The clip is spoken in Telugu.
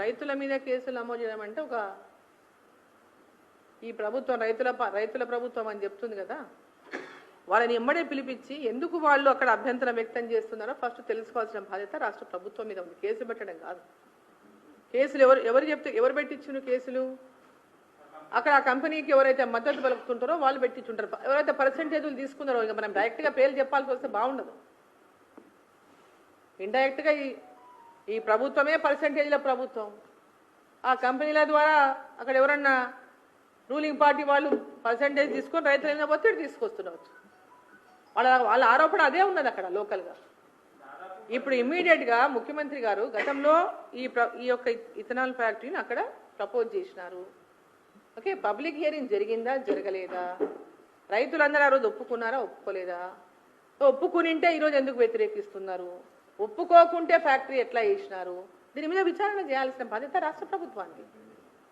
రైతుల మీద కేసులు నమోదు చేయడం అంటే ఒక ఈ ప్రభుత్వం రైతుల ప్రభుత్వం అని చెప్తుంది కదా, వాళ్ళని ఎమ్మడే పిలిపించి ఎందుకు వాళ్ళు అక్కడ అభ్యంతరం వ్యక్తం చేస్తున్నారో ఫస్ట్ తెలుసుకోవాల్సిన బాధ్యత రాష్ట్ర ప్రభుత్వం మీద ఉంది. కేసు పెట్టడం కాదు. కేసులు ఎవరు పెట్టించును కేసులు? అక్కడ ఆ కంపెనీకి ఎవరైతే మద్దతు పలుకుతుంటారో వాళ్ళు పెట్టించుంటారు. ఎవరైతే పర్సెంటేజ్లు తీసుకున్నారో ఇంకా మనం డైరెక్ట్గా పేర్లు చెప్పాల్సి వస్తే బాగుండదు. ఇండైరెక్ట్గా ఈ ప్రభుత్వమే పర్సెంటేజ్ల ప్రభుత్వం. ఆ కంపెనీల ద్వారా అక్కడ ఎవరన్నా రూలింగ్ పార్టీ వాళ్ళు పర్సెంటేజ్ తీసుకొని రైతులైనా ఒత్తిడి తీసుకొస్తుండవచ్చు. వాళ్ళ ఆరోపణ అదే ఉన్నది అక్కడ లోకల్గా. ఇప్పుడు ఇమ్మీడియట్గా ముఖ్యమంత్రి గారు గతంలో ఈ యొక్క ఇథనాల్ ఫ్యాక్టరీని అక్కడ ప్రపోజ్ చేసినారు. ఓకే, పబ్లిక్ హియరింగ్ జరిగిందా జరగలేదా? రైతులందరూ ఆ రోజు ఒప్పుకున్నారా ఒప్పుకోలేదా? ఒప్పుకునింటే ఈరోజు ఎందుకు వ్యతిరేకిస్తున్నారు? ఒప్పుకోకుంటే ఫ్యాక్టరీ ఎట్లా చేసినారు? దీని మీద విచారణ చేయాల్సిన బాధ్యత రాష్ట్ర ప్రభుత్వానికి.